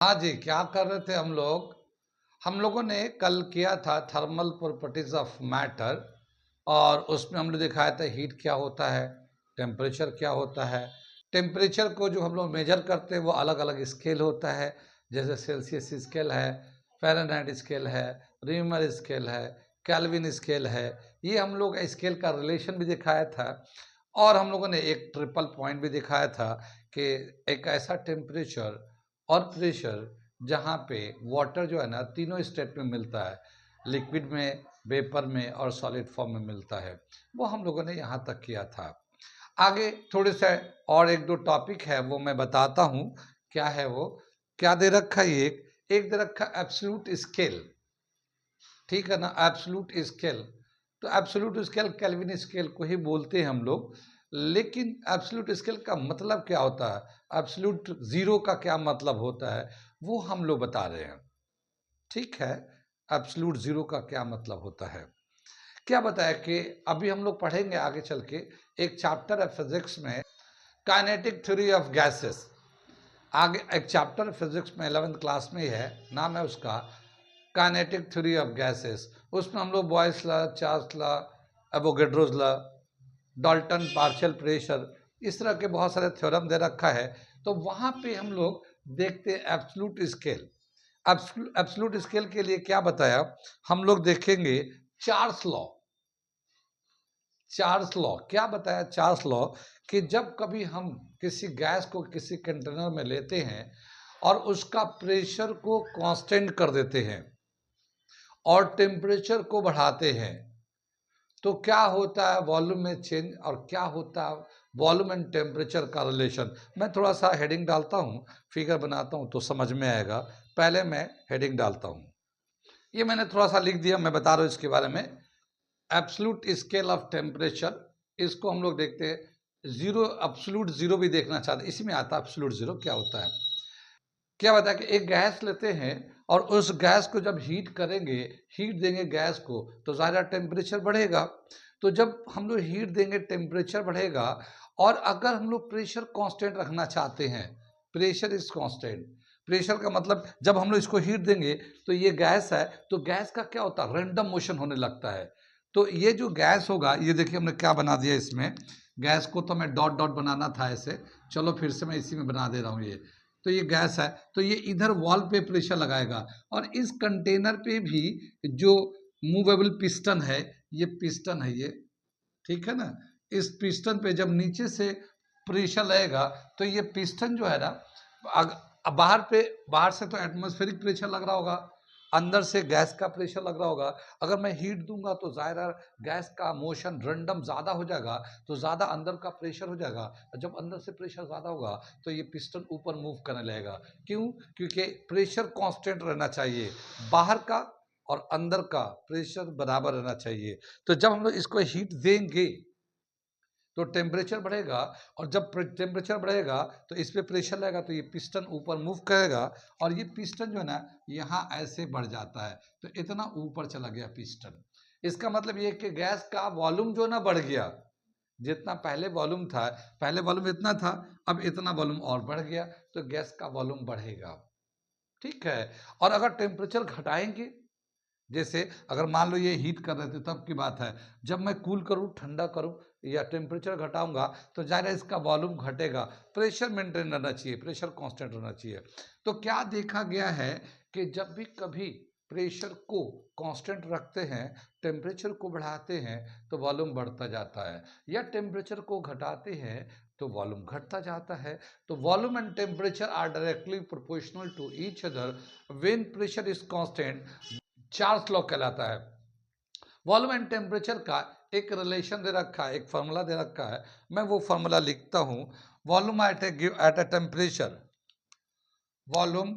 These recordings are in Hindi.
हाँ जी, क्या कर रहे थे हम लोग? हम लोगों ने कल किया था थर्मल प्रॉपर्टीज ऑफ मैटर और उसमें हमने दिखाया था हीट क्या होता है, टेम्परेचर क्या होता है। टेम्परेचर को जो हम लोग मेजर करते हैं वो अलग-अलग स्केल होता है, जैसे सेल्सियस स्केल है, फ़ारेनहाइट स्केल है, रीमर स्केल है, केल्विन स्केल है। ये हम लोग स्केल का रिलेशन भी दिखाया था और हम लोगों ने एक ट्रिपल पॉइंट भी दिखाया था कि एक ऐसा टेम्परेचर और प्रेशर जहाँ पे वाटर जो है ना तीनों स्टेट में मिलता है, लिक्विड में, वेपर में और सॉलिड फॉर्म में मिलता है। वो हम लोगों ने यहाँ तक किया था। आगे थोड़े से और एक दो टॉपिक है वो मैं बताता हूँ। क्या है वो? क्या दे रखा है? एक दे रखा एब्सोल्यूट स्केल, ठीक है ना, एब्सोल्यूट स्केल। तो एब्सोल्यूट स्केल केल्विन स्केल को ही बोलते हैं हम लोग, लेकिन एब्सोल्यूट स्केल का मतलब क्या होता है, एब्सोल्यूट जीरो का क्या मतलब होता है, वो हम लोग बता रहे हैं। ठीक है, एब्सोल्यूट जीरो का क्या मतलब होता है। क्या बताया कि अभी हम लोग पढ़ेंगे आगे चल के एक चैप्टर है फिजिक्स में, काइनेटिक थ्योरी ऑफ गैसेस। आगे एक चैप्टर फिजिक्स में 11th क्लास में ही है, नाम है उसका काइनेटिक थ्योरी ऑफ गैसेस। उसमें हम लोग boys law, Charles law, Avogadro's law, Dalton partial pressure, इस तरह के बहुत सारे थ्योरम दे रखा है। तो वहाँ पे हम लोग देखते हैं एब्सोल्यूट स्केल। एब्सोल्यूट स्केल के लिए क्या बताया, हम लोग देखेंगे चार्ल्स लॉ। चार्ल्स लॉ क्या बताया? चार्ल्स लॉ कि जब कभी हम किसी गैस को किसी कंटेनर में लेते हैं और उसका प्रेशर को कांस्टेंट कर देते हैं और टेम्परेचर को बढ़ाते हैं, तो क्या होता है वॉल्यूम में चेंज और क्या होता है वॉल्यूम एंड टेम्परेचर का रिलेशन। मैं थोड़ा सा हेडिंग डालता हूँ, फिगर बनाता हूँ तो समझ में आएगा। पहले मैं हेडिंग डालता हूँ, ये मैंने थोड़ा सा लिख दिया, मैं बता रहा हूँ इसके बारे में। एब्सोल्यूट स्केल ऑफ टेम्परेचर, इसको हम लोग देखते हैं। जीरो, एब्सोल्यूट जीरो भी देखना चाहते, इसी में आता है एब्सोल्यूट जीरो क्या होता है। क्या होता है कि एक गैस लेते हैं और उस गैस को जब हीट करेंगे, हीट देंगे गैस को, तो ज़्यादा टेम्परेचर बढ़ेगा। तो जब हम लोग हीट देंगे टेम्परेचर बढ़ेगा, और अगर हम लोग प्रेशर कांस्टेंट रखना चाहते हैं, प्रेशर इज कांस्टेंट। प्रेशर का मतलब जब हम लोग इसको हीट देंगे तो ये गैस है, तो गैस का क्या होता है, रैंडम मोशन होने लगता है। तो ये जो गैस होगा, ये देखिए हमने क्या बना दिया इसमें, गैस को तो मैं डॉट डॉट बनाना था ऐसे, चलो फिर से मैं इसी में बना दे रहा हूँ। ये तो ये गैस है, तो ये इधर वॉल पे प्रेशर लगाएगा और इस कंटेनर पे भी जो मूवेबल पिस्टन है, ये पिस्टन है ये, ठीक है ना। इस पिस्टन पे जब नीचे से प्रेशर लगेगा तो ये पिस्टन जो है ना, बाहर से तो एटमॉस्फेरिक प्रेशर लग रहा होगा, अंदर से गैस का प्रेशर लग रहा होगा। अगर मैं हीट दूंगा तो ज़ाहिर है गैस का मोशन रैंडम ज़्यादा हो जाएगा, तो ज़्यादा अंदर का प्रेशर हो जाएगा। जब अंदर से प्रेशर ज़्यादा होगा तो ये पिस्टन ऊपर मूव करने लगेगा। क्यों? क्योंकि प्रेशर कांस्टेंट रहना चाहिए, बाहर का और अंदर का प्रेशर बराबर रहना चाहिए। तो जब हम लोग इसको हीट देंगे तो टेम्परेचर बढ़ेगा, और जब टेम्परेचर बढ़ेगा तो इस पे प्रेशर लगेगा, तो ये पिस्टन ऊपर मूव करेगा और ये पिस्टन जो है ना यहाँ ऐसे बढ़ जाता है, तो इतना ऊपर चला गया पिस्टन। इसका मतलब ये कि गैस का वॉल्यूम जो है ना बढ़ गया। जितना पहले वॉल्यूम था, पहले वॉल्यूम इतना था, अब इतना वॉल्यूम और बढ़ गया, तो गैस का वॉल्यूम बढ़ेगा। ठीक है। और अगर टेम्परेचर घटाएंगे, जैसे अगर मान लो ये हीट कर रहे थे तब की बात है, जब मैं कूल करूँ, ठंडा करूँ या टेम्परेचर घटाऊंगा, तो ज़ाहिर है इसका वॉल्यूम घटेगा। प्रेशर मेंटेन रहना चाहिए, प्रेशर कांस्टेंट रहना चाहिए। तो क्या देखा गया है कि जब भी कभी प्रेशर को कांस्टेंट रखते हैं, टेम्परेचर को बढ़ाते हैं, तो वॉल्यूम बढ़ता जाता है, या टेम्परेचर को घटाते हैं तो वॉल्यूम घटता जाता है। तो volume and temperature are directly proportional to each other when pressure is constant. Charles law कहलाता है। वॉल्यूम एंड टेम्परेचर का एक रिलेशन दे रखा है, एक फार्मूला दे रखा है, मैं वो फार्मूला लिखता हूं। Volume at a temperature, volume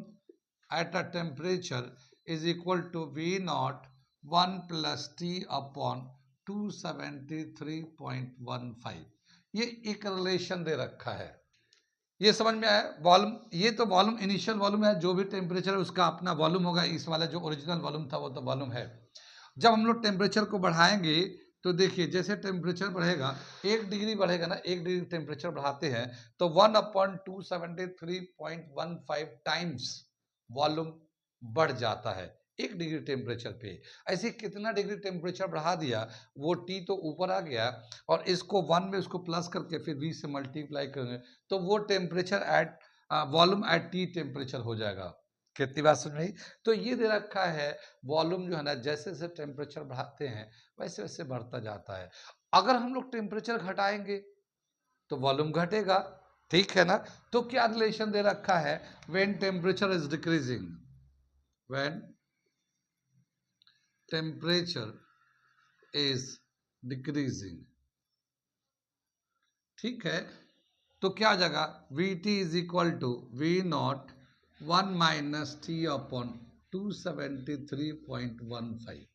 at a temperature is equal to V not 1 + T upon 273.15। ये एक रिलेशन दे रखा है, ये समझ में आया। वॉल्यूम, ये तो वॉल्यूम इनिशियल वॉल्यूम है, जो भी टेम्परेचर है उसका अपना वॉल्यूम होगा। इस वाला जो ओरिजिनल वॉल्यूम था वो तो वॉल्यूम है। जब हम लोग टेम्परेचर को बढ़ाएंगे तो देखिए जैसे टेम्परेचर बढ़ेगा, 1 डिग्री बढ़ेगा ना, 1 डिग्री टेम्परेचर बढ़ाते हैं तो 1/273.15 टाइम्स वॉल्यूम बढ़ जाता है 1 डिग्री टेम्परेचर पे। ऐसे कितना डिग्री टेम्परेचर बढ़ा दिया, वो T तो ऊपर आ गया और इसको 1 में उसको प्लस करके फिर V से मल्टीप्लाई करेंगे तो वो temperature at volume at T temperature हो जाएगा। कितनी बात समझ में आई? तो ये दे रखा है वॉल्यूम जो है ना, जैसे जैसे टेम्परेचर बढ़ाते हैं वैसे वैसे बढ़ता जाता है। अगर हम लोग टेम्परेचर घटाएंगे तो वॉल्यूम घटेगा, ठीक है ना? तो क्या रिलेशन दे रखा है, when temperature is decreasing, when temperature is decreasing, ठीक है? तो क्या आ जाएगा, V T is equal to V not 1 minus T upon 273.15।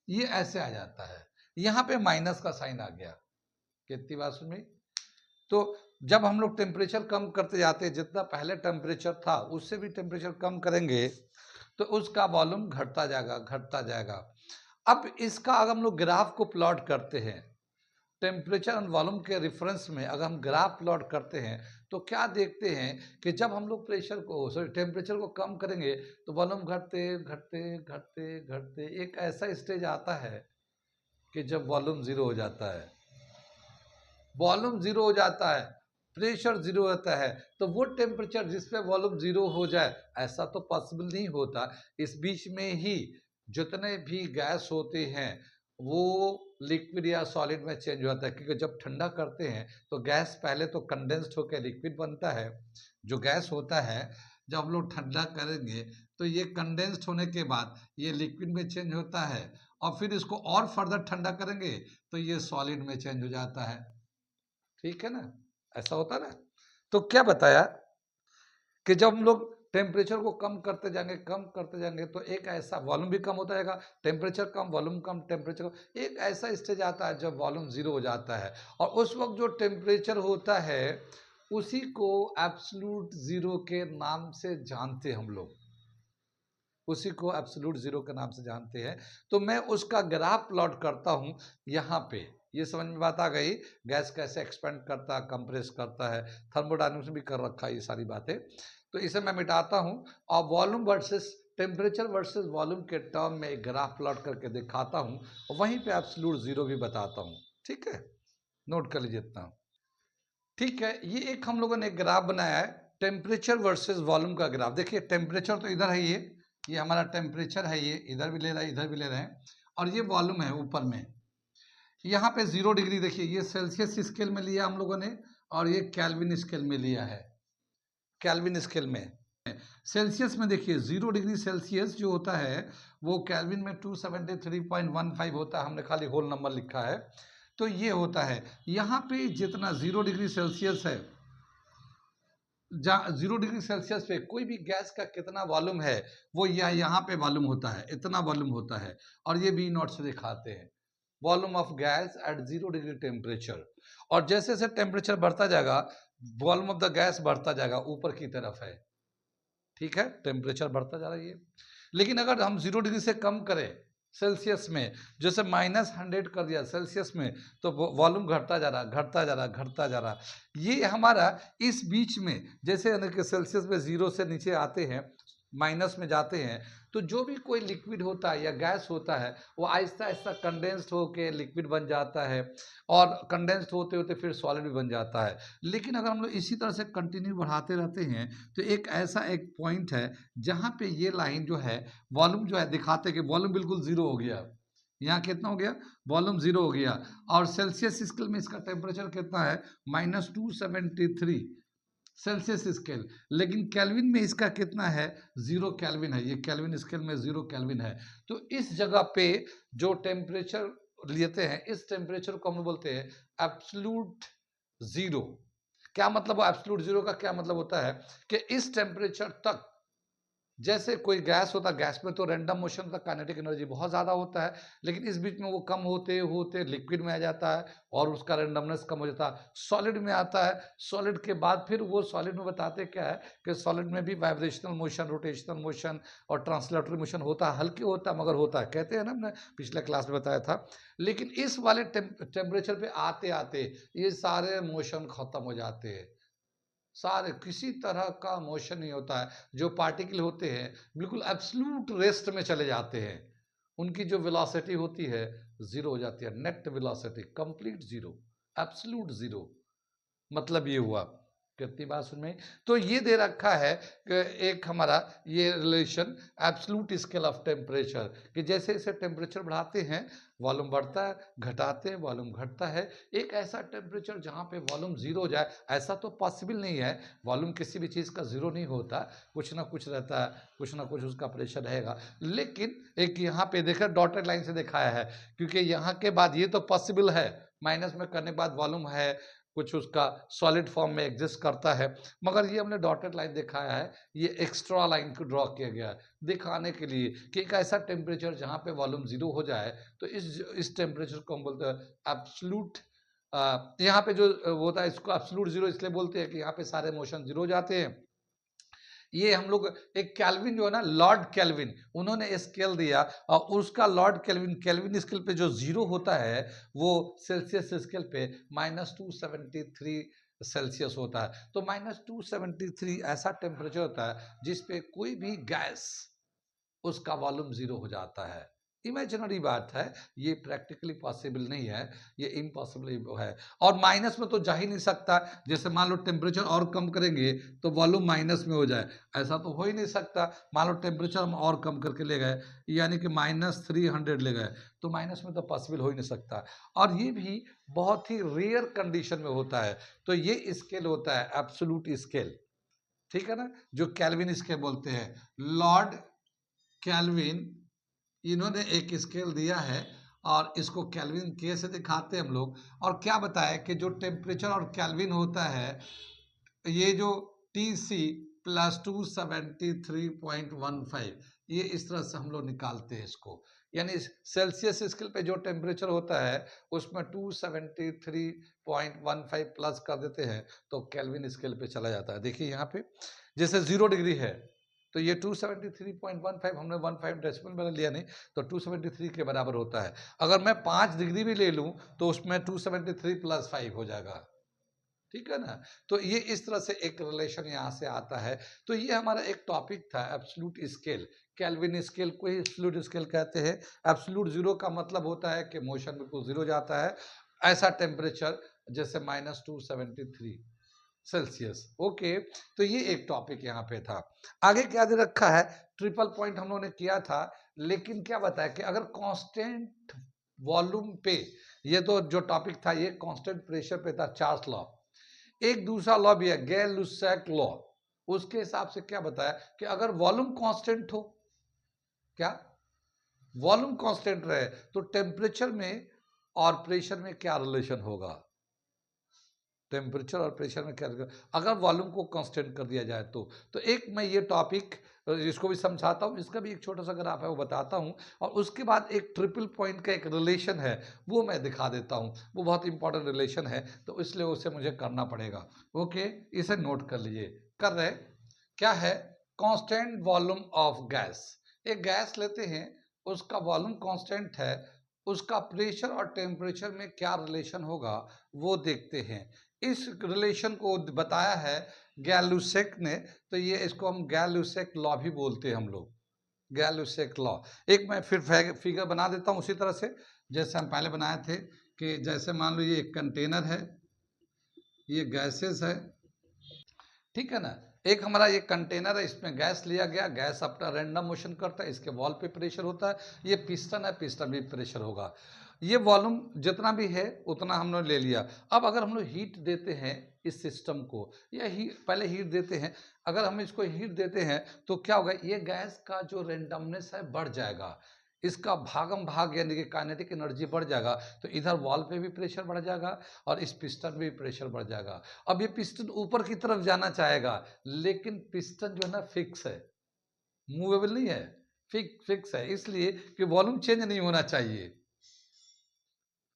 ये ऐसे आ जाता है, यहां पे माइनस का साइन आ गया। कितनी बात सुन में? तो जब हम लोग टेम्परेचर कम करते जाते हैं, जितना पहले टेम्परेचर था उससे भी टेम्परेचर कम करेंगे तो उसका वॉल्यूम घटता जाएगा घटता जाएगा। अब इसका अगर हम लोग ग्राफ को प्लॉट करते हैं, टेम्परेचर और वॉल्यूम के रेफरेंस में अगर हम ग्राफ प्लॉट करते हैं तो क्या देखते हैं कि जब हम लोग प्रेशर को सॉरी टेम्परेचर को कम करेंगे तो वॉल्यूम घटते घटते घटते घटते एक ऐसा स्टेज आता है कि जब वॉल्यूम जीरो हो जाता है, वॉल्यूम जीरो हो जाता है, प्रेशर जीरो होता है, तो वो टेम्परेचर जिसपे वॉल्यूम जीरो हो जाए ऐसा तो पॉसिबल नहीं होता। इस बीच में ही जितने भी गैस होते हैं वो लिक्विड या सॉलिड में चेंज होता है, क्योंकि जब ठंडा करते हैं तो गैस पहले तो कंडेंस्ड होकर लिक्विड बनता है। जो गैस होता है जब हम लोग ठंडा करेंगे तो ये कंडेंस्ड होने के बाद ये लिक्विड में चेंज होता है और फिर इसको और फर्दर ठंडा करेंगे तो ये सॉलिड में चेंज हो जाता है, ठीक है ना? ऐसा होता ना। तो क्या बताया कि जब हम लोग टेम्परेचर को कम करते जाएंगे तो एक ऐसा वॉल्यूम भी कम होता जाएगा, टेम्परेचर कम वॉल्यूम कम टेम्परेचर कम, एक ऐसा स्टेज आता है जब वॉल्यूम जीरो हो जाता है और उस वक्त जो टेम्परेचर होता है उसी को एब्सोल्यूट जीरो के नाम से जानते हैं हम लोग, उसी को एब्सोल्यूट जीरो के नाम से जानते हैं। तो मैं उसका ग्राफ प्लॉट करता हूं यहाँ पे। ये समझ में बात आ गई, गैस कैसे एक्सपेंड करता है, कंप्रेस करता है, थर्मोडायनामिक्स में भी कर रखा है ये सारी बातें। तो इसे मैं मिटाता हूं और volume versus temperature versus volume के टर्म में एक ग्राफ प्लॉट करके दिखाता हूं और वहीं पे एब्सोल्यूट जीरो भी बताता हूं, ठीक है? नोट कर लीजिए इतना, ठीक है? ये एक हम लोगों ने एक ग्राफ बनाया है टेम्परेचर वर्सेस वॉल्यूम का ग्राफ। देखिए टेम्परेचर तो इधर है, ये हमारा टेम्परेचर है, ये इधर भी ले रहा है इधर भी ले रहे हैं और ये वॉल्यूम है ऊपर में। यहाँ पे 0 डिग्री, देखिए ये सेल्सियस स्केल में लिया हम लोगों ने और ये केल्विन स्केल में लिया है। केल्विन स्केल में सेल्सियस में देखिए 0 डिग्री सेल्सियस जो होता है वो केल्विन में 273.15 होता है, हमने खाली होल नंबर लिखा है। तो ये होता है यहाँ पे जितना 0 डिग्री सेल्सियस है, 0 डिग्री सेल्सियस पे कोई भी गैस का कितना वॉल्यूम है वो यहाँ पे वॉल्यूम होता है, इतना वॉल्यूम होता है और ये V नॉट से दिखाते हैं volume of gas at 0 degree temperature. और जैसे जैसे टेम्परेचर बढ़ता जाएगा वॉल्यूम ऑफ द गैस बढ़ता जाएगा, ऊपर की तरफ है, ठीक है? टेम्परेचर बढ़ता जा रही है। लेकिन अगर हम 0 डिग्री से कम करें सेल्सियस में, जैसे -100 कर दिया सेल्सियस में, तो वॉल्यूम घटता जा रहा घटता जा रहा घटता जा रहा। ये हमारा इस बीच में जैसे यानी कि सेल्सियस में 0 से नीचे आते हैं, माइनस में जाते हैं, तो जो भी कोई लिक्विड होता है या गैस होता है वो आहिस्ता आहिस्ता कंडेंस्ड होकर लिक्विड बन जाता है और कंडेंस्ड होते होते फिर सॉलिड भी बन जाता है। लेकिन अगर हम लोग इसी तरह से कंटिन्यू बढ़ाते रहते हैं तो एक ऐसा एक पॉइंट है जहाँ पे ये लाइन जो है वॉल्यूम जो है दिखाते कि वॉल्यूम बिल्कुल जीरो हो गया। यहाँ कितना हो गया? वॉल्यूम जीरो हो गया और सेल्सियस स्केल में इसका टेम्परेचर कितना है? -273 सेल्सियस स्केल। लेकिन केल्विन में इसका कितना है? 0 केल्विन है, ये केल्विन स्केल में 0 केल्विन है। तो इस जगह पे जो टेम्परेचर लेते हैं इस टेम्परेचर को हम बोलते हैं एब्सोल्यूट जीरो। क्या मतलब? एब्सोल्यूट जीरो का क्या मतलब होता है कि इस टेम्परेचर तक जैसे कोई गैस होता है, गैस में तो रैंडम मोशन का काइनेटिक एनर्जी बहुत ज़्यादा होता है, लेकिन इस बीच में वो कम होते होते लिक्विड में आ जाता है और उसका रैंडमनेस कम हो जाता है, सॉलिड में आता है। सॉलिड के बाद फिर वो सॉलिड में बताते क्या है कि सॉलिड में भी वाइब्रेशनल मोशन, रोटेशनल मोशन और ट्रांसलेटरी मोशन होता है, हल्के होता है मगर होता है, कहते हैं ना, हमने पिछले क्लास में बताया था। लेकिन इस वाले टेम्परेचर पे आते आते ये सारे मोशन खत्म हो जाते हैं, सारे किसी तरह का मोशन नहीं होता है। जो पार्टिकल होते हैं बिल्कुल एब्सोल्यूट रेस्ट में चले जाते हैं, उनकी जो वेलोसिटी होती है जीरो हो जाती है, net velocity complete zero, absolute zero. मतलब ये हुआ, कितनी बात सुन में। तो ये दे रखा है कि एक हमारा ये relation absolute scale of temperature, कि जैसे जैसे टेम्परेचर बढ़ाते हैं वॉल्यूम बढ़ता है, घटाते हैं वॉल्यूम घटता है। एक ऐसा टेम्परेचर जहाँ पे वॉल्यूम जीरो हो जाए, ऐसा तो पॉसिबल नहीं है। वॉल्यूम किसी भी चीज़ का जीरो नहीं होता, कुछ ना कुछ रहता है, कुछ ना कुछ उसका प्रेशर रहेगा। लेकिन एक यहाँ पे देखा डॉटेड लाइन से दिखाया है, क्योंकि यहाँ के बाद ये तो पॉसिबल है, माइनस में करने के बाद वॉल्यूम है, कुछ उसका सॉलिड फॉर्म में एग्जिस्ट करता है, मगर ये हमने डॉटेड लाइन दिखाया है, ये एक्स्ट्रा लाइन को ड्रॉ किया गया है दिखाने के लिए कि एक ऐसा टेम्परेचर जहाँ पे वॉल्यूम जीरो हो जाए, तो इस टेम्परेचर को हम बोलते हैं एब्सोल्यूट। यहाँ पे जो वो होता है इसको एब्सोल्यूट जीरो इसलिए बोलते हैं कि यहाँ पे सारे मोशन जीरो हो जाते हैं। ये हम लोग एक कैल्विन जो है ना, लॉर्ड कैल्विन, उन्होंने स्केल दिया और उसका लॉर्ड कैल्विन, कैल्विन स्केल पे जो जीरो होता है वो सेल्सियस स्केल पे -273 सेल्सियस होता है। तो -273 ऐसा टेम्परेचर होता है जिसपे कोई भी गैस उसका वॉल्यूम जीरो हो जाता है। इमेजिनरी बात है, ये प्रैक्टिकली पॉसिबल नहीं है, ये इम्पॉसिबल है। और माइनस में तो जा ही नहीं सकता, जैसे मान लो टेम्परेचर और कम करेंगे तो वॉल्यूम माइनस में हो जाए, ऐसा तो हो ही नहीं सकता। मान लो टेम्परेचर हम और कम करके ले गए, यानी कि -300 ले गए, तो माइनस में तो पॉसिबल हो ही नहीं सकता। और ये भी बहुत ही रेयर कंडीशन में होता है। तो ये स्केल होता है एब्सोल्यूट स्केल, ठीक है ना, जो कैल्विन स्केल बोलते हैं, लॉर्ड कैल्विन, इन्होंने एक स्केल दिया है और इसको कैल्विन के से दिखाते हैं हम लोग। और क्या बताया कि जो टेम्परेचर और कैल्विन होता है, ये जो TC +273.15, ये इस तरह से हम लोग निकालते हैं इसको। यानी सेल्सियस स्केल पे जो टेम्परेचर होता है उसमें 273.15 प्लस कर देते हैं तो कैल्विन स्केल पे चला जाता है। देखिए यहाँ पे जैसे 0 डिग्री है तो ये 273.15, हमने 15 डेसिमल में लिया नहीं, तो 273 के बराबर होता है। अगर मैं 5 डिग्री भी ले लूं तो उसमें 273 + 5 हो जाएगा, ठीक है ना। तो ये इस तरह से एक रिलेशन यहाँ से आता है। तो ये हमारा एक टॉपिक था एब्सोल्यूट स्केल। कैल्विन स्केल को ही एब्सोल्यूट स्केल कहते हैं। एब्सोल्यूट जीरो का मतलब होता है कि मोशन बिल्कुल जीरो जाता है, ऐसा टेम्परेचर जैसे -273 सेल्सियस। ओके, तो ये एक टॉपिक यहाँ पे था। आगे क्या दे रखा है, ट्रिपल पॉइंट हम लोगों ने किया था, लेकिन क्या बताया कि अगर कांस्टेंट वॉल्यूम पे, ये तो जो टॉपिक था ये कांस्टेंट प्रेशर पे था, चार्ल्स लॉ। एक दूसरा लॉ भी है गैल-लुसैक लॉ, उसके हिसाब से क्या बताया कि अगर वॉल्यूम कांस्टेंट हो, क्या वॉल्यूम कांस्टेंट रहे तो टेम्परेचर में और प्रेशर में क्या रिलेशन होगा, टेम्परेचर और प्रेशर में क्या अगर वॉल्यूम को कांस्टेंट कर दिया जाए तो एक मैं ये टॉपिक इसको भी समझाता हूँ, इसका भी एक छोटा सा ग्राफ है वो बताता हूँ, और उसके बाद एक ट्रिपल पॉइंट का एक रिलेशन है वो मैं दिखा देता हूँ, वो बहुत इंपॉर्टेंट रिलेशन है तो इसलिए उसे मुझे करना पड़ेगा। ओके, इसे नोट कर लीजिए। कर रहे क्या है, कांस्टेंट वॉल्यूम ऑफ गैस, एक गैस लेते हैं उसका वॉल्यूम कांस्टेंट है, उसका प्रेशर और टेम्परेचर में क्या रिलेशन होगा वो देखते हैं। इस रिलेशन को बताया है गैल-लुसैक ने, तो ये इसको हम गैल-लुसैक लॉ भी बोलते हैं हम लोग, गैल-लुसैक लॉ। एक मैं फिर फिगर बना देता हूँ उसी तरह से जैसे हम पहले बनाए थे, कि जैसे मान लो ये एक कंटेनर है, ये गैसेस है, ठीक है ना। एक हमारा ये कंटेनर है, इसमें गैस लिया गया, गैस अपना रैंडम मोशन करता है, इसके वॉल पे प्रेशर होता है, ये पिस्टन है, पिस्टन भी प्रेशर होगा। ये वॉल्यूम जितना भी है उतना हमने ले लिया। अब अगर हम लोग हीट देते हैं इस सिस्टम को, या पहले हीट देते हैं, अगर हम इसको हीट देते हैं तो क्या होगा, ये गैस का जो रेंडमनेस है बढ़ जाएगा, इसका भागम भाग यानी कि काइनेटिक एनर्जी बढ़ जाएगा, तो इधर वॉल पे भी प्रेशर बढ़ जाएगा और इस पिस्टन में भी प्रेशर बढ़ जाएगा। अब ये पिस्टन ऊपर की तरफ जाना चाहेगा, लेकिन पिस्टन जो है ना फिक्स है, मूवेबल नहीं है, फिक्स है, इसलिए कि वॉल्यूम चेंज नहीं होना चाहिए,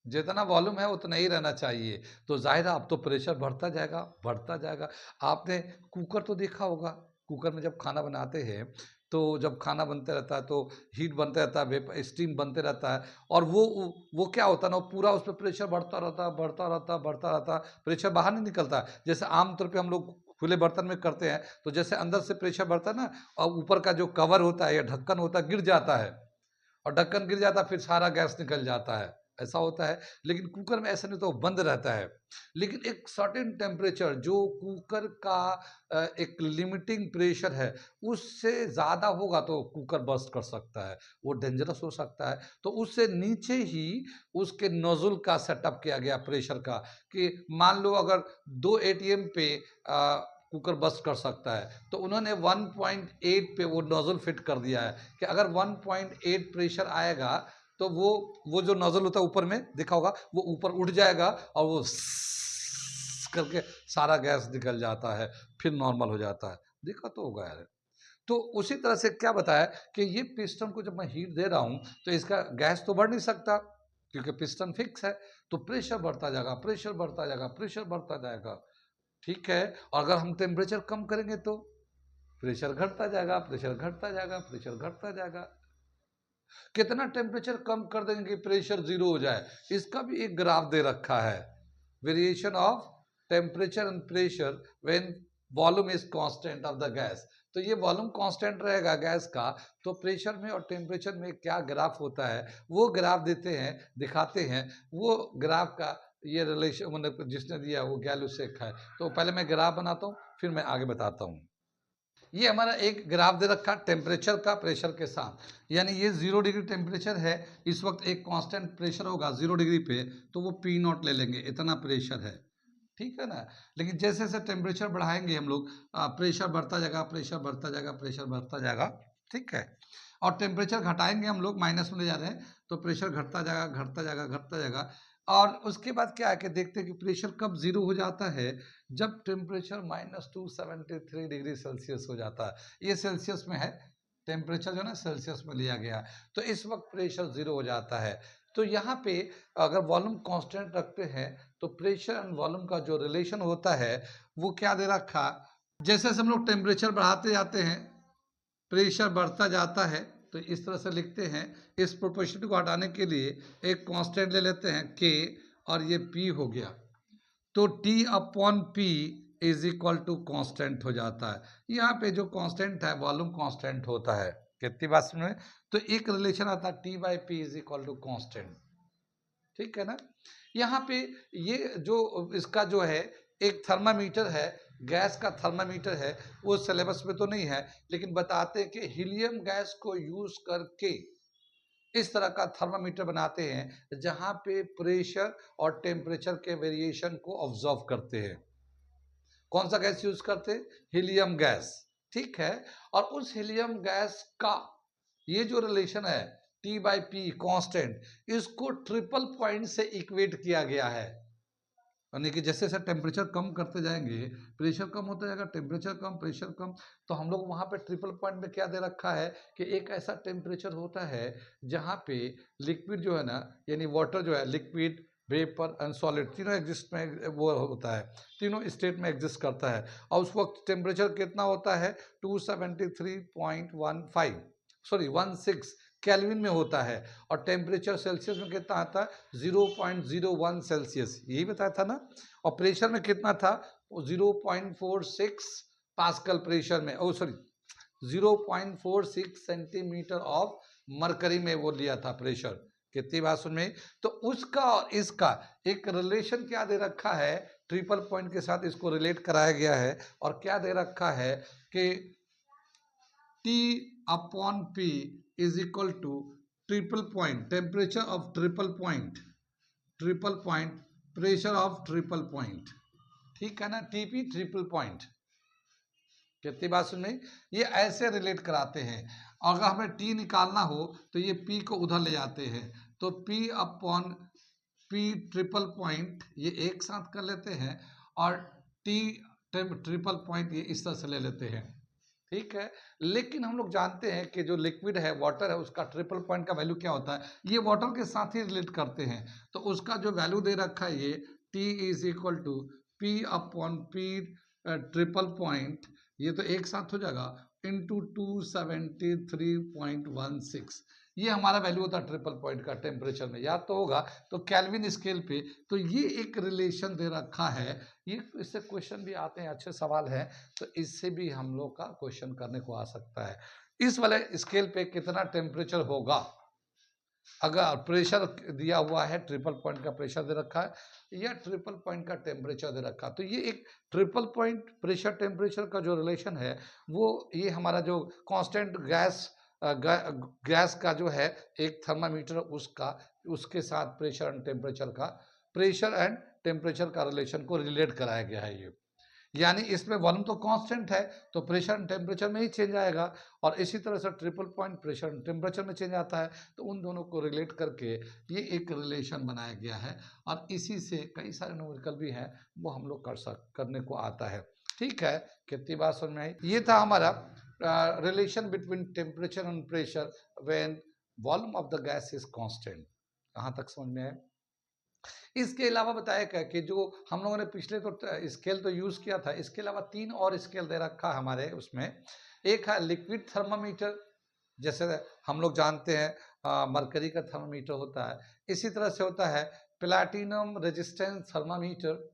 जितना वॉल्यूम है उतना ही रहना चाहिए। तो जाहिर है अब तो प्रेशर बढ़ता जाएगा बढ़ता जाएगा। आपने कुकर तो देखा होगा, कुकर में जब खाना बनाते हैं तो जब खाना बनते रहता है तो हीट बनते रहता है, स्टीम बनते रहता है, और वो क्या होता है ना, पूरा उस पर प्रेशर बढ़ता रहता है, प्रेशर बाहर नहीं निकलता। जैसे आमतौर पे हम लोग खुले बर्तन में करते हैं तो जैसे अंदर से प्रेशर बढ़ता है ना, और ऊपर का जो कवर होता है या ढक्कन होता है गिर जाता है, और ढक्कन गिर जाता है फिर सारा गैस निकल जाता है, ऐसा होता है। लेकिन कुकर में ऐसा नहीं, तो बंद रहता है। लेकिन एक सर्टेन टेम्परेचर जो कुकर का एक लिमिटिंग प्रेशर है, उससे ज़्यादा होगा तो कुकर बर्स्ट कर सकता है, वो डेंजरस हो सकता है। तो उससे नीचे ही उसके नोजल का सेटअप किया गया प्रेशर का, कि मान लो अगर 2 एटीएम पे कुकर बस्ट कर सकता है, तो उन्होंने 1.8 पे वो नोजल फिट कर दिया है कि अगर 1.8 प्रेशर आएगा तो वो जो नोजल होता है ऊपर में दिखा होगा, वो ऊपर उठ जाएगा और वो करके सारा गैस निकल जाता है, फिर नॉर्मल हो जाता है। देखा तो होगा यार। तो उसी तरह से क्या बताया कि ये पिस्टन को जब मैं हीट दे रहा हूं तो इसका गैस तो बढ़ नहीं सकता, क्योंकि पिस्टन फिक्स है। तो प्रेशर बढ़ता जाएगा, प्रेशर बढ़ता जाएगा, प्रेशर बढ़ता जाएगा, ठीक है। और अगर हम टेम्परेचर कम करेंगे तो प्रेशर घटता जाएगा, प्रेशर घटता जाएगा, प्रेशर घटता जाएगा। कितना टेम्परेचर कम कर देंगे कि प्रेशर जीरो हो जाए, इसका भी एक ग्राफ दे रखा है। Variation of temperature and pressure when volume is constant of the gas. तो ये वॉल्यूम कांस्टेंट रहेगा गैस का, तो प्रेशर में और टेम्परेचर में क्या ग्राफ होता है वो ग्राफ देते हैं, दिखाते हैं। वो ग्राफ का ये रिलेशन मतलब जिसने दिया वो गैलू सेक है। तो पहले मैं ग्राफ बनाता हूँ, फिर मैं आगे बताता हूँ। ये हमारा एक ग्राफ दे रखा टेम्परेचर का प्रेशर के साथ, यानी ये 0 डिग्री टेम्परेचर है, इस वक्त एक कांस्टेंट प्रेशर होगा 0 डिग्री पे, तो वो पी नॉट ले लेंगे, इतना प्रेशर है, ठीक है ना। लेकिन जैसे जैसे टेम्परेचर बढ़ाएंगे हम लोग, प्रेशर बढ़ता जाएगा, प्रेशर बढ़ता जाएगा, प्रेशर बढ़ता जाएगा, ठीक है। और टेम्परेचर घटाएंगे हम लोग, माइनस में ले जा रहे हैं, तो प्रेशर घटता जाएगा, घटता जाएगा, घटता जाएगा। और उसके बाद क्या है कि देखते हैं कि प्रेशर कब जीरो हो जाता है, जब टेम्परेचर -273 डिग्री सेल्सियस हो जाता है। ये सेल्सियस में है, टेम्परेचर जो है ना सेल्सियस में लिया गया, तो इस वक्त प्रेशर जीरो हो जाता है। तो यहाँ पे अगर वॉल्यूम कांस्टेंट रखते हैं तो प्रेशर एंड वॉल्यूम का जो रिलेशन होता है वो क्या दे रखा, जैसे जैसे हम लोग टेम्परेचर बढ़ाते जाते हैं प्रेशर बढ़ता जाता है, तो इस तरह से लिखते हैं। इस प्रोपोर्शन को हटाने के लिए एक कांस्टेंट ले लेते हैं के, और ये पी हो गया, तो T upon P is equal to constant हो जाता है। यहाँ पे जो कांस्टेंट है वॉल्यूम कांस्टेंट होता है, कितनी बात में, तो एक रिलेशन आता है T by P is equal to constant, ठीक है ना। यहाँ पे ये जो इसका जो है एक थर्मामीटर है, गैस का थर्मामीटर है, वो सिलेबस में तो नहीं है, लेकिन बताते हैं कि हीलियम गैस को यूज करके इस तरह का थर्मामीटर बनाते हैं जहां पे प्रेशर और टेम्परेचर के वेरिएशन को ऑब्जर्व करते हैं। कौन सा गैस यूज करते हैं, हीलियम गैस, ठीक है। और उस हीलियम गैस का ये जो रिलेशन है टी बाई पी कांस्टेंट, इसको ट्रिपल पॉइंट से इक्वेट किया गया है, यानी कि जैसे जैसे टेम्परेचर कम करते जाएंगे प्रेशर कम होता जाएगा, टेम्परेचर कम, प्रेशर कम। तो हम लोग वहां पे ट्रिपल पॉइंट में क्या दे रखा है कि एक ऐसा टेम्परेचर होता है जहां पे लिक्विड जो है ना, यानी वाटर जो है, लिक्विड वेपर एंड सॉलिड तीनों एग्जिस्ट में वो होता है, तीनों स्टेट में एग्जिस्ट करता है। और उस वक्त टेम्परेचर कितना होता है 273.15 सॉरी 16 केल्विन में होता है, और टेम्परेचर सेल्सियस में कितना आता है 0.01 सेल्सियस, यही बताया था ना। और प्रेशर में कितना था 0.46 पास्कल प्रेशर में, ओ सॉरी 0.46 सेंटीमीटर ऑफ मरकरी में वो लिया था प्रेशर, कितनी बात सुन में। तो उसका और इसका एक रिलेशन क्या दे रखा है, ट्रिपल पॉइंट के साथ इसको रिलेट कराया गया है। और क्या दे रखा है कि T upon P is equal to triple point temperature of triple point, triple point pressure of triple point, ठीक है ना, टीपी ट्रिपल पॉइंट, कितनी बात सुन में। ये ऐसे रिलेट कराते हैं। अगर हमें टी निकालना हो तो ये पी को उधर ले जाते हैं, तो P upon P triple point ये एक साथ कर लेते हैं, और टी ट्रिपल पॉइंट ये इस तरह से ले लेते हैं, ठीक है। लेकिन हम लोग जानते हैं कि जो लिक्विड है वाटर है उसका ट्रिपल पॉइंट का वैल्यू क्या होता है, ये वाटर के साथ ही रिलेट करते हैं। तो उसका जो वैल्यू दे रखा है ये T is equal to P upon P triple point, ये तो एक साथ हो जाएगा, इंटू 273.16, ये हमारा वैल्यू होता है ट्रिपल पॉइंट का टेम्परेचर में, याद तो होगा। तो केल्विन स्केल पे तो ये एक रिलेशन दे रखा है, ये इससे क्वेश्चन भी आते हैं, अच्छे सवाल हैं, तो इससे भी हम लोग का क्वेश्चन करने को आ सकता है। इस वाले स्केल पे कितना टेम्परेचर होगा, अगर प्रेशर दिया हुआ है, ट्रिपल पॉइंट का प्रेशर दे रखा है या ट्रिपल पॉइंट का टेम्परेचर दे रखा है, तो ये एक ट्रिपल पॉइंट प्रेशर टेम्परेचर का जो रिलेशन है वो ये हमारा जो कांस्टेंट गैस का जो है एक थर्मामीटर उसका उसके साथ प्रेशर एंड टेम्परेचर का रिलेशन को रिलेट कराया गया है ये। यानी इसमें वॉल्यूम तो कांस्टेंट है तो प्रेशर एंड टेम्परेचर में ही चेंज आएगा, और इसी तरह से triple point pressure and temperature में चेंज आता है, तो उन दोनों को रिलेट करके ये एक रिलेशन बनाया गया है, और इसी से कई सारे न्यूमेरिकल भी हैं वो हम लोग करने को आता है। ठीक है, कितनी बात समझ में आई? ये था हमारा relation between temperature and pressure when volume of the gas is constant. कहाँ तक समझ में आया? इसके अलावा बताया क्या कि जो हम लोगों ने पिछले तो स्केल तो यूज किया था, इसके अलावा 3 और स्केल दे रखा हमारे उसमें। एक है लिक्विड थर्मामीटर, जैसे हम लोग जानते हैं मरकरी का थर्मामीटर होता है, इसी तरह से होता है प्लैटिनम रेजिस्टेंस थर्मामीटर,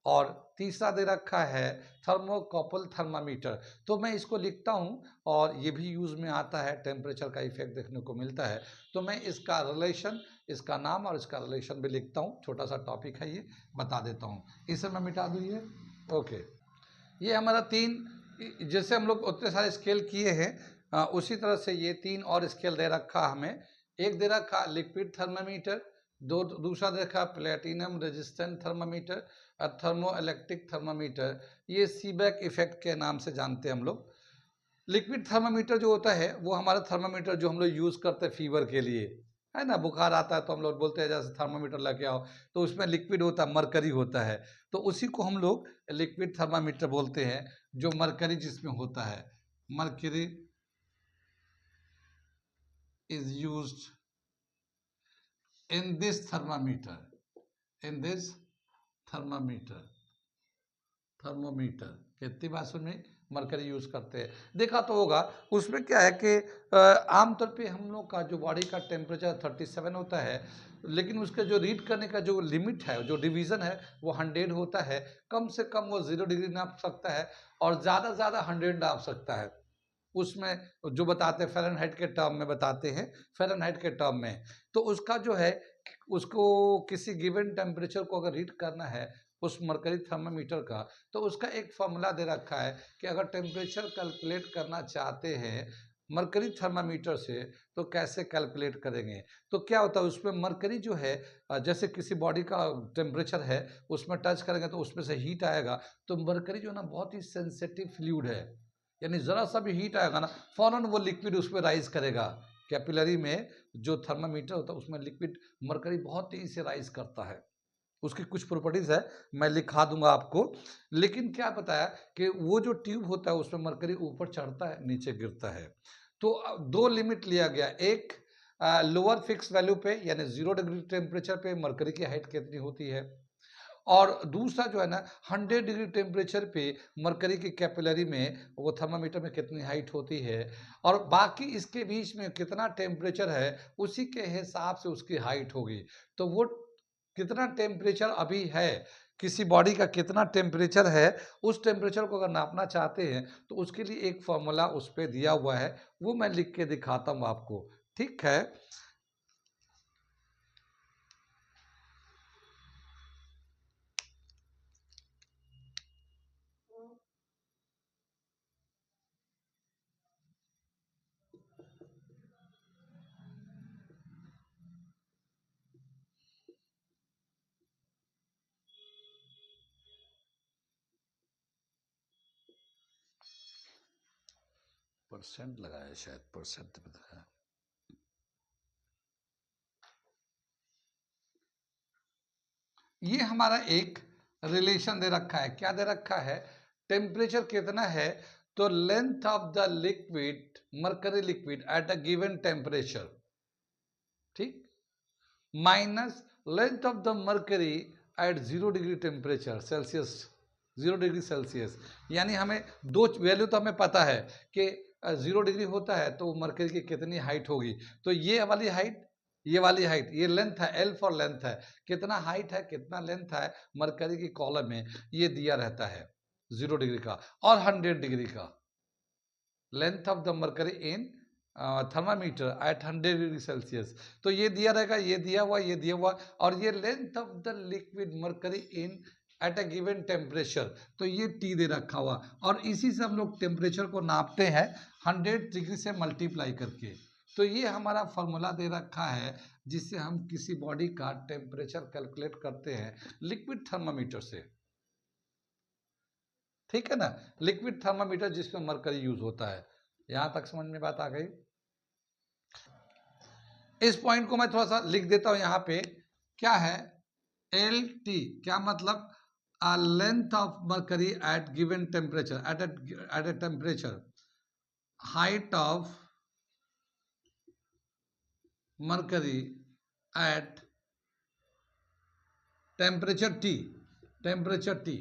और तीसरा दे रखा है थर्मोकपल थर्मामीटर। तो मैं इसको लिखता हूँ और ये भी यूज में आता है, टेम्परेचर का इफेक्ट देखने को मिलता है, तो मैं इसका रिलेशन, इसका नाम और इसका रिलेशन भी लिखता हूँ, छोटा सा टॉपिक है ये, बता देता हूँ। इसे मैं मिटा दूँ ये, ओके। ये हमारा 3, जैसे हम लोग उतने सारे स्केल किए हैं उसी तरह से ये 3 और स्केल दे रखा हमें। एक दे रखा लिक्विड थर्मामीटर, दूसरा दे रखा प्लेटिनम रेजिस्टेंट थर्मामीटर और थर्मो इलेक्ट्रिक थर्मामीटर, ये सीबेक इफेक्ट के नाम से जानते हैं हम लोग। लिक्विड थर्मामीटर जो होता है वो हमारा थर्मामीटर जो हम लोग यूज़ करते हैं फीवर के लिए, है ना, बुखार आता है तो हम लोग बोलते हैं जैसे थर्मामीटर लेके आओ, तो उसमें लिक्विड होता है, मरकरी होता है, तो उसी को हम लोग लिक्विड थर्मामीटर बोलते हैं, जो मरकरी जिसमें होता है। Mercury is used in this thermometer, thermometer. कितनी बात सुन में मरकरी यूज करते हैं, देखा तो होगा। उसमें क्या है कि आमतौर पे हम लोग का जो बॉडी का टेम्परेचर 37 होता है, लेकिन उसका जो रीड करने का जो लिमिट है, जो डिवीज़न है वो 100 होता है। कम से कम वो 0 डिग्री नाप सकता है और ज़्यादा से ज़्यादा 100 नाप सकता है। उसमें जो बताते हैं फ़ारेनहाइट के टर्म में बताते हैं, फ़ारेनहाइट के टर्म में, तो उसका जो है उसको किसी गिवन टेम्परेचर को अगर रीड करना है उस मरकरी थर्मामीटर का, तो उसका एक फॉर्मूला दे रखा है कि अगर टेम्परेचर कैलकुलेट करना चाहते हैं मरकरी थर्मामीटर से तो कैसे कैलकुलेट करेंगे। तो क्या होता है उसमें मरकरी जो है जैसे किसी बॉडी का टेम्परेचर है उसमें टच करेंगे तो उसमें से हीट आएगा, तो मरकरी जो है ना बहुत ही सेंसिटिव फ्लूइड है, यानी ज़रा सा भी हीट आएगा ना फौरन वो लिक्विड उस पर राइज करेगा। कैपिलरी में जो थर्मामीटर होता है उसमें लिक्विड मरकरी बहुत तेजी से राइज करता है, उसकी कुछ प्रॉपर्टीज है, मैं लिखा दूंगा आपको। लेकिन क्या बताया कि वो जो ट्यूब होता है उसमें मरकरी ऊपर चढ़ता है नीचे गिरता है। तो 2 लिमिट लिया गया, एक लोअर फिक्स वैल्यू पे यानी 0 डिग्री टेम्परेचर पे मरकरी की हाइट कितनी होती है, और दूसरा जो है ना 100 डिग्री टेम्परेचर पे मरकरी की कैपिलरी में वो थर्मामीटर में कितनी हाइट होती है, और बाकी इसके बीच में कितना टेम्परेचर है उसी के हिसाब से उसकी हाइट होगी। तो वो कितना टेम्परेचर अभी है, किसी बॉडी का कितना टेम्परेचर है, उस टेम्परेचर को अगर नापना चाहते हैं तो उसके लिए एक फॉर्मूला उस पर दिया हुआ है, वो मैं लिख के दिखाता हूँ आपको। ठीक है, परसेंट लगाया शायद, परसेंट में दिखाया। ये हमारा एक रिलेशन दे रखा है, क्या दे रखा है, टेम्परेचर कितना है, तो length of the liquid, mercury liquid at a given temperature, ठीक, minus length of the mercury at 0 degree temperature celsius, 0 degree Celsius. यानी हमें दो वैल्यू तो हमें पता है कि 0 डिग्री होता है तो मरकरी की कितनी हाइट होगी, तो ये वाली हाइट, ये वाली हाइट, ये लेंथ है, एल फॉर लेंथ है, कितना हाइट है कितना लेंथ है मरकरी की कॉलम में, ये दिया रहता है 0 डिग्री का और 100 डिग्री का। Length of the mercury in thermometer at 100 degree Celsius, तो ये दिया रहेगा, ये दिया हुआ, ये दिया हुआ, और ये length of the liquid mercury in eight a given temperature, तो ये टी दे रखा हुआ, और इसी से हम लोग टेम्परेचर को नापते हैं 100 डिग्री से मल्टीप्लाई करके। तो ये हमारा फॉर्मूला दे रखा है जिससे हम किसी बॉडी का टेम्परेचर कैलकुलेट करते हैं लिक्विड थर्मामीटर से, ठीक है ना, लिक्विड थर्मामीटर जिसमें मरकरी यूज होता है। यहां तक समझ में बात आ गई। इस पॉइंट को मैं थोड़ा सा लिख देता हूं यहां पे, क्या है एल टी, क्या मतलब length of mercury at given temperature, at a temperature, height of mercury at temperature T, temperature T,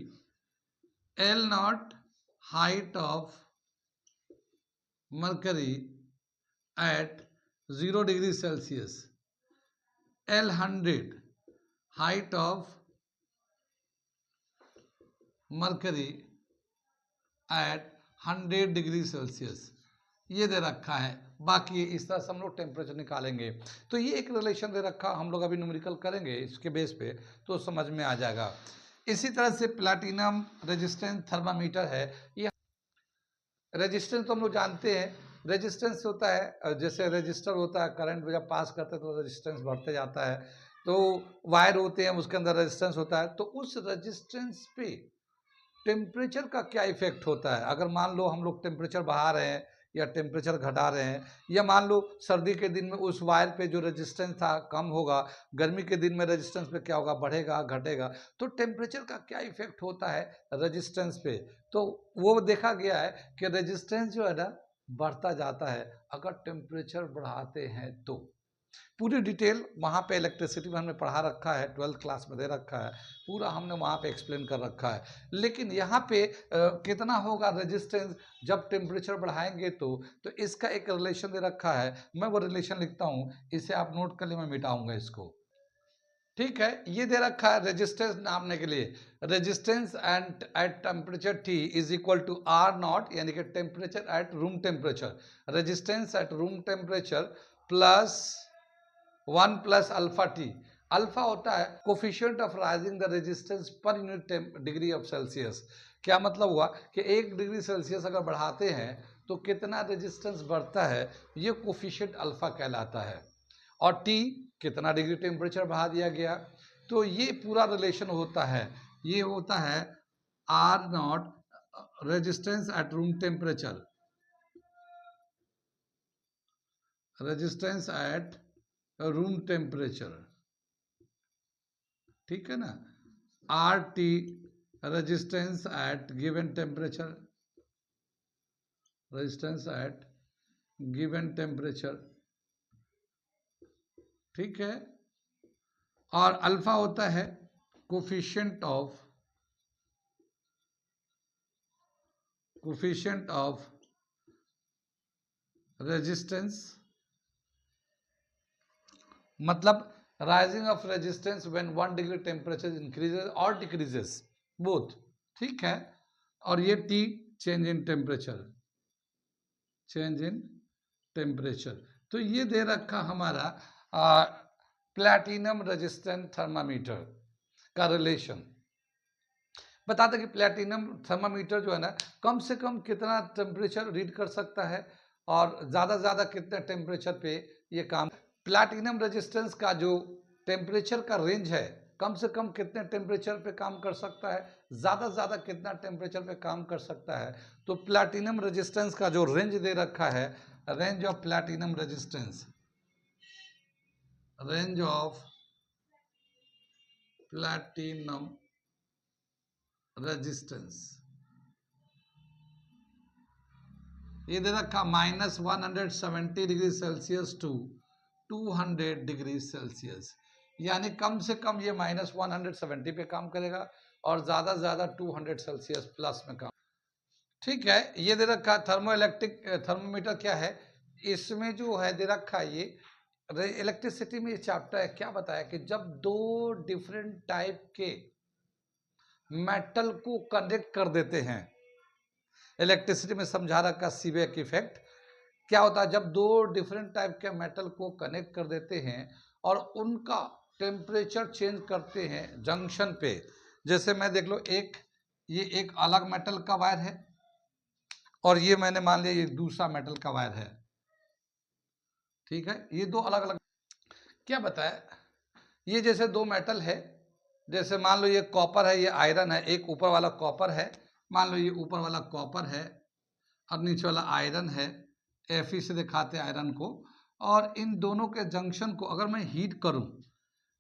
L not height of mercury at 0 degree Celsius, L100 height of mercury at 100 degree Celsius, ये दे रखा है। बाकी इस तरह से हम लोग टेम्परेचर निकालेंगे, तो ये एक रिलेशन दे रखा, हम लोग अभी न्यूमेरिकल करेंगे इसके बेस पे तो समझ में आ जाएगा। इसी तरह से प्लैटिनम रेजिस्टेंस थर्मामीटर है, ये रेजिस्टेंस तो हम लोग जानते हैं, रेजिस्टेंस होता है जैसे रजिस्टर होता है, करंट जब पास करते हैं तो रेजिस्टेंस बढ़ते जाता है, तो वायर होते हैं उसके अंदर रेजिस्टेंस होता है, तो उस रेजिस्टेंस पे टेम्परेचर का क्या इफेक्ट होता है। अगर मान लो हम लोग टेम्परेचर बढ़ा रहे हैं या टेम्परेचर घटा रहे हैं, या मान लो सर्दी के दिन में उस वायर पे जो रेजिस्टेंस था कम होगा, गर्मी के दिन में रेजिस्टेंस पे क्या होगा, बढ़ेगा घटेगा, तो टेम्परेचर का क्या इफेक्ट होता है रेजिस्टेंस पे। तो वो देखा गया है कि रेजिस्टेंस जो है ना बढ़ता जाता है अगर टेम्परेचर बढ़ाते हैं तो। पूरी डिटेल वहाँ पे इलेक्ट्रिसिटी में हमने पढ़ा रखा है, 12th क्लास में दे रखा है, पूरा हमने वहाँ पे एक्सप्लेन कर रखा है। लेकिन यहाँ पे कितना होगा रेजिस्टेंस जब टेम्परेचर बढ़ाएंगे तो इसका एक रिलेशन दे रखा है, मैं वो रिलेशन लिखता हूँ, इसे आप नोट कर ले, मैं मिटाऊंगा इसको, ठीक है। ये दे रखा है रेजिस्टेंस नापने के लिए, resistance and at temperature T is equal to R not, यानी कि temperature at room temperature, resistance at room temperature plus 1 plus alpha T. Alpha होता है coefficient of rising the resistance पर यूनिट डिग्री ऑफ सेल्सियस। क्या मतलब हुआ कि 1 डिग्री सेल्सियस अगर बढ़ाते हैं तो कितना रेजिस्टेंस बढ़ता है, ये कोफिशिएंट अल्फा कहलाता है, और टी कितना डिग्री टेम्परेचर बढ़ा दिया गया, तो ये पूरा रिलेशन होता है, ये होता है R not resistance at room temperature, resistance at room temperature, ठीक है ना, R T resistance at given temperature, resistance at given temperature, ठीक है। और अल्फा होता है कोफिशिएंट ऑफ रेजिस्टेंस, मतलब rising of resistance when 1 degree temperature increases और डिक्रीजेस बोथ, ठीक है। और ये T change in temperature, change in temperature, तो ये दे रखा हमारा प्लैटिनम रेजिस्टेंट थर्मामीटर का रिलेशन। बताते कि प्लैटिनम थर्मामीटर जो है ना कम से कम कितना टेम्परेचर रीड कर सकता है और ज़्यादा से ज़्यादा कितने टेम्परेचर पे ये काम। प्लैटिनम रेजिस्टेंस का जो टेम्परेचर का रेंज है, कम से कम कितने टेम्परेचर पे काम कर सकता है, ज़्यादा से ज़्यादा कितना टेम्परेचर पे काम कर सकता है, तो प्लैटिनम रेजिस्टेंस का जो रेंज दे रखा है, range of platinum resistance, range of platinum resistance, ये दे रखा -170 degree Celsius to 200 degree Celsius, यानी कम से कम ये -170 पे काम करेगा और ज़्यादा से ज़्यादा 200 सेल्सियस प्लस में काम। ठीक है, ये दे रखा थर्मो इलेक्ट्रिक थर्मोमीटर क्या है, इसमें जो है दे रखा है ये इलेक्ट्रिसिटी में ये चैप्टर है, क्या बताया कि जब दो डिफरेंट टाइप के मेटल को कनेक्ट कर देते हैं, इलेक्ट्रिसिटी में समझा रखा सीबेक इफेक्ट, क्या होता है जब दो डिफरेंट टाइप के मेटल को कनेक्ट कर देते हैं और उनका टेम्परेचर चेंज करते हैं जंक्शन पे, जैसे मैं देख लो ये एक अलग मेटल का वायर है और ये मैंने मान लिया ये दूसरा मेटल का वायर है, ठीक है, ये दो अलग अलग, क्या बताया, ये जैसे दो मेटल है, जैसे मान लो ये कॉपर है, ये आयरन है, एक ऊपर वाला कॉपर है, मान लो ये ऊपर वाला कॉपर है और नीचे वाला आयरन है, Fe से दिखाते हैं आयरन को, और इन दोनों के जंक्शन को अगर मैं हीट करूं,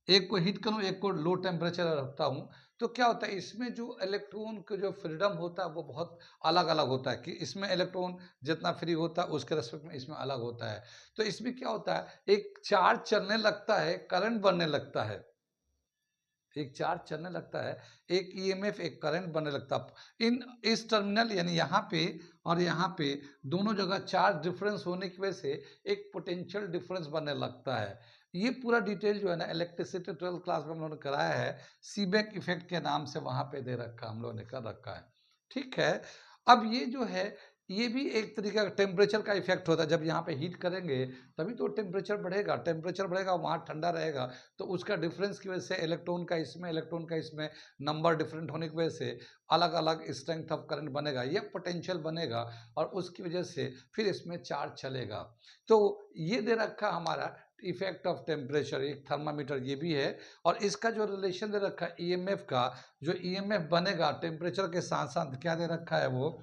एक को हीट करूं एक को लो टेम्परेचर रखता हूं, तो क्या होता है इसमें जो इलेक्ट्रॉन का जो फ्रीडम होता है वो बहुत अलग अलग होता है, कि इसमें इलेक्ट्रॉन जितना फ्री होता है उसके रेस्पेक्ट में इसमें अलग होता है। तो इसमें क्या होता है, एक चार्ज चलने लगता है, करंट बनने लगता है, एक चार्ज चलने लगता है, एक ईएमएफ एक करंट बनने लगता है, इस टर्मिनल यानी यहाँ पे और यहाँ पे दोनों जगह चार्ज डिफरेंस होने की वजह से एक पोटेंशियल डिफरेंस बनने लगता है। ये पूरा डिटेल जो है ना इलेक्ट्रिसिटी 12th क्लास में हम लोगों ने कराया है, सीबेक इफेक्ट के नाम से वहां पे दे रखा हम लोगों ने कर रखा है, ठीक है। अब ये जो है ये भी एक तरीके का टेम्परेचर का इफेक्ट होता है, जब यहाँ पे हीट करेंगे तभी तो टेम्परेचर बढ़ेगा, टेम्परेचर बढ़ेगा वहाँ ठंडा रहेगा, तो उसका डिफरेंस की वजह से इलेक्ट्रॉन का इसमें नंबर डिफरेंट होने की वजह से अलग अलग स्ट्रेंथ ऑफ करंट बनेगा, ये पोटेंशियल बनेगा और उसकी वजह से फिर इसमें चार्ज चलेगा। तो ये दे रखा हमारा इफेक्ट ऑफ टेम्परेचर, एक थर्मामीटर ये भी है, और इसका जो रिलेशन दे रखा है ईएमएफ का, जो ईएमएफ बनेगा टेम्परेचर के साथ साथ क्या दे रखा है वो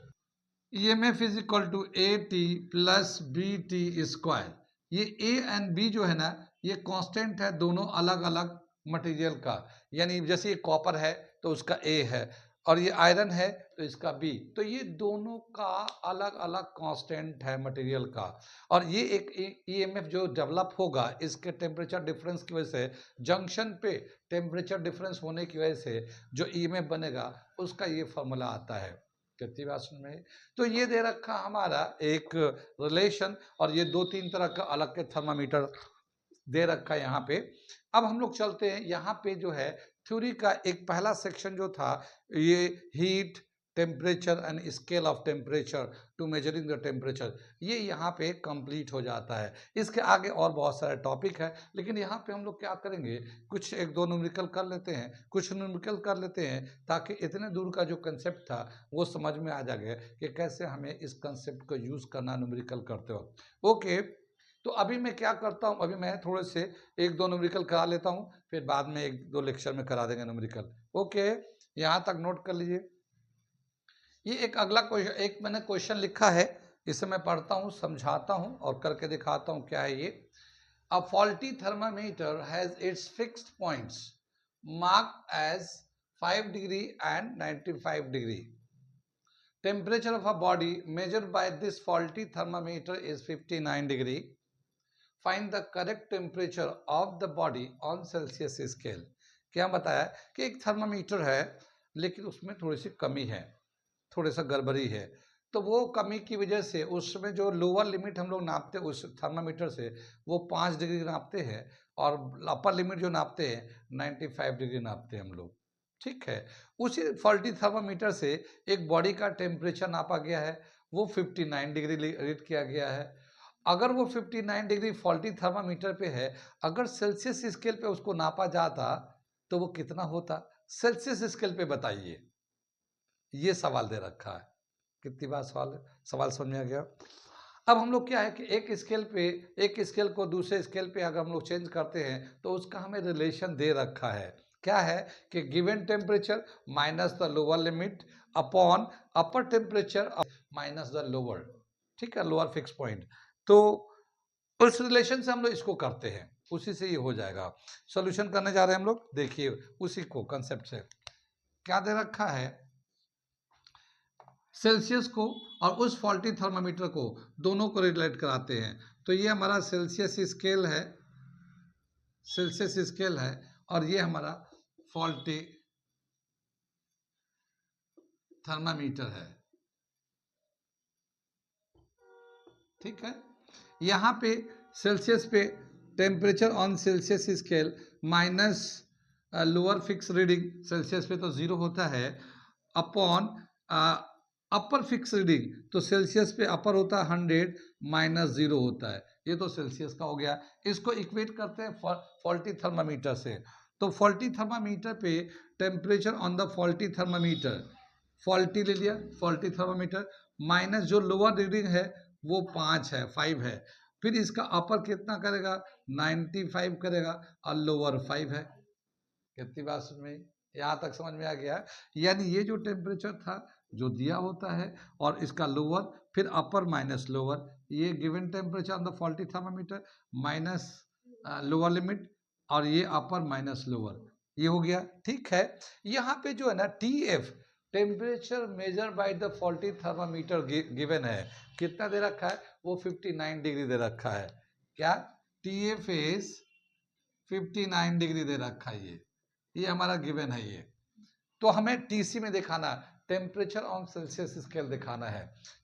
EMF is equal to AT plus BT square. ये A एंड B जो है ना ये कांस्टेंट है दोनों अलग अलग मटेरियल का, यानी जैसे ये कॉपर है तो उसका A है और ये आयरन है तो इसका B, तो ये दोनों का अलग अलग कांस्टेंट है मटेरियल का, और ये एक EMF जो डेवलप होगा इसके टेम्परेचर डिफरेंस की वजह से, जंक्शन पे टेम्परेचर डिफरेंस होने की वजह से जो EMF बनेगा उसका ये फॉर्मूला आता है। कितनी बात सुन में, तो ये दे रखा हमारा एक रिलेशन, और ये दो तीन तरह का अलग के थर्मामीटर दे रखा है यहाँ पे। अब हम लोग चलते हैं यहाँ पे जो है थ्योरी का एक पहला सेक्शन जो था ये heat temperature and scale of temperature to measuring the temperature, ये यहाँ पे कंप्लीट हो जाता है। इसके आगे और बहुत सारे टॉपिक है, लेकिन यहाँ पे हम लोग क्या करेंगे, कुछ एक दो न्यूमेरिकल कर लेते हैं, कुछ न्यूमेरिकल कर लेते हैं, ताकि इतने दूर का जो कंसेप्ट था वो समझ में आ जाएगा कि कैसे हमें इस कंसेप्ट को यूज करना न्यूमेरिकल करते वक्त। ओके, तो अभी मैं क्या करता हूँ, अभी मैं थोड़े से एक दो न्यूमेरिकल करा लेता हूँ, फिर बाद में एक दो लेक्चर में करा देंगे न्यूमेरिकल। ओके, यहाँ तक नोट कर लीजिए। ये एक अगला क्वेश्चन, एक मैंने क्वेश्चन लिखा है, इसे मैं पढ़ता हूँ समझाता हूँ और करके दिखाता हूँ क्या है ये। A faulty thermometer has its fixed points marked as 5 degree and 95 degree. Temperature of a body measured by this faulty thermometer is 59 degree. Find the correct temperature of the body on Celsius scale. क्या बताया कि एक थर्मामीटर है लेकिन उसमें थोड़ी सी कमी है, थोड़ा सा गड़बड़ी है, तो वो कमी की वजह से उसमें जो लोअर लिमिट हम लोग नापते हैं उस थर्मामीटर से वो 5 डिग्री नापते हैं, और अपर लिमिट जो नापते हैं 95 डिग्री नापते हैं हम लोग, ठीक है। उसी फॉल्टी थर्मामीटर से एक बॉडी का टेम्परेचर नापा गया है, वो 59 डिग्री रीड किया गया है। अगर वो 59 डिग्री फॉल्टी थर्मामीटर पे है, अगर सेल्सियस स्केल पे उसको नापा जाता तो वो कितना होता, सेल्सियस स्केल पे बताइए, ये सवाल दे रखा है। कितनी बार सवाल समझ में आ गया। अब हम लोग क्या है कि एक स्केल को दूसरे स्केल पे अगर हम लोग चेंज करते हैं तो उसका हमें रिलेशन दे रखा है, क्या है कि given temperature minus the lower limit upon upper temperature minus the lower, ठीक है, लोअर फिक्स पॉइंट। तो उस रिलेशन से हम लोग इसको करते हैं, उसी से ये हो जाएगा। सॉल्यूशन करने जा रहे हैं हम लोग, देखिए उसी को कंसेप्ट से क्या दे रखा है, सेल्सियस को और उस फॉल्टी थर्मामीटर को दोनों को रिलेट कराते हैं। तो ये हमारा सेल्सियस स्केल है, सेल्सियस स्केल है, और ये हमारा फॉल्टी थर्मामीटर है, ठीक है। यहाँ पे सेल्सियस पे temperature on Celsius scale minus lower fix reading, Celsius पे तो 0 होता है, अपॉन अपर फिक्स रीडिंग, तो सेल्सियस पे अपर होता है 100 माइनस 0 होता है। ये तो सेल्सियस का हो गया। इसको इक्वेट करते हैं फॉल्टी थर्मामीटर से। तो फॉल्टी थर्मामीटर पे temperature on the faulty thermometer, faulty ले लिया फॉल्टी थर्मामीटर, माइनस जो लोअर रीडिंग है वो 5 है, 5 है, फिर इसका अपर कितना करेगा 95 करेगा और लोअर 5 है। कितनी बात समझ में, यहाँ तक समझ में आ गया। यानी ये जो टेम्परेचर था जो दिया होता है और इसका लोअर फिर अपर माइनस लोअर, ये given temperature on the faulty thermometer minus lower limit और ये अपर माइनस लोअर, ये हो गया। ठीक है। यहाँ पे जो है ना TF temperature measure by the faulty thermometer given है, कितना दे रखा है, वो 59 डिग्री दे रखा है। क्या TF इज 59 डिग्री दे रखा है, ये हमारा गिवन है ये। तो हमें TC में दिखाना, टेम्परेचर ऑन सेल्सियस स्केल दिखाना है।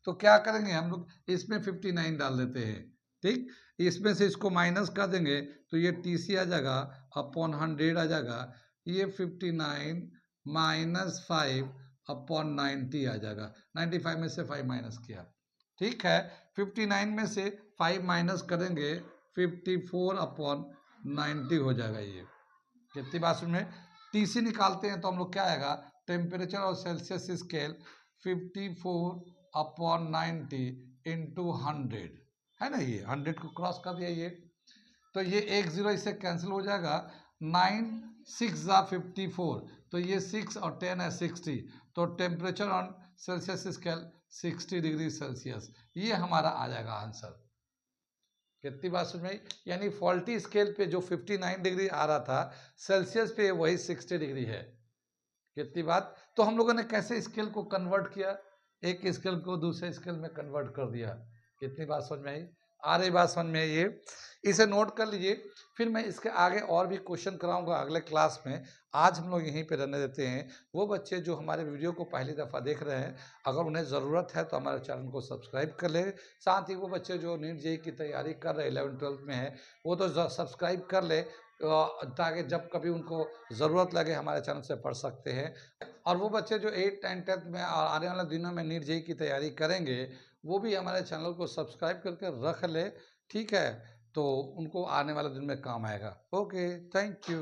तो क्या करेंगे हम लोग, इसमें 59 डाल देते हैं। ठीक, इसमें से इसको माइनस कर देंगे तो ये TC आ जाएगा अपॉन 100 आ जाएगा, ये 59 माइनस 5 अपॉन 90 आ जाएगा। 95 में से 5 माइनस किया, ठीक है। 59 में से 5 माइनस करेंगे 54 अपॉन 90 हो जाएगा। ये कितनी बात में TC निकालते हैं तो हम लोग क्या आएगा, टेम्परेचर और सेल्सियस स्केल 54 अपॉन 90 इंटू 100 है ना, ये 100 को क्रॉस कर दिया ये, तो ये 1 0 इससे कैंसिल हो जाएगा। 9 6 जा 54, तो ये 6 और 10 है 60, तो temperature on Celsius scale 60 degree Celsius, ये हमारा आ जाएगा आंसर। कितनी बात समझ में, यानी फॉल्टी स्केल पे जो 59 डिग्री आ रहा था, सेल्सियस पे वही 60 डिग्री है। कितनी बात। तो हम लोगों ने कैसे स्केल को कन्वर्ट किया, एक स्केल को दूसरे स्केल में कन्वर्ट कर दिया। कितनी बात समझ में आई, आ रही बात समझ में आई, ये इसे नोट कर लीजिए। फिर मैं इसके आगे और भी क्वेश्चन कराऊंगा अगले क्लास में। आज हम लोग यहीं पे रहने देते हैं। वो बच्चे जो हमारे वीडियो को पहली दफ़ा देख रहे हैं, अगर उन्हें ज़रूरत है तो हमारे चैनल को सब्सक्राइब कर ले। साथ ही वो बच्चे जो नीट JEE की तैयारी कर रहे हैं 11th-12th में है, वो तो सब्सक्राइब कर ले, ताकि जब कभी उनको ज़रूरत लगे हमारे चैनल से पढ़ सकते हैं। और वो बच्चे जो 8th and 10th में और आने वाले दिनों में नीट JEE की तैयारी करेंगे, वो भी हमारे चैनल को सब्सक्राइब करके रख ले, ठीक है, तो उनको आने वाले दिन में काम आएगा। Okay, thank you.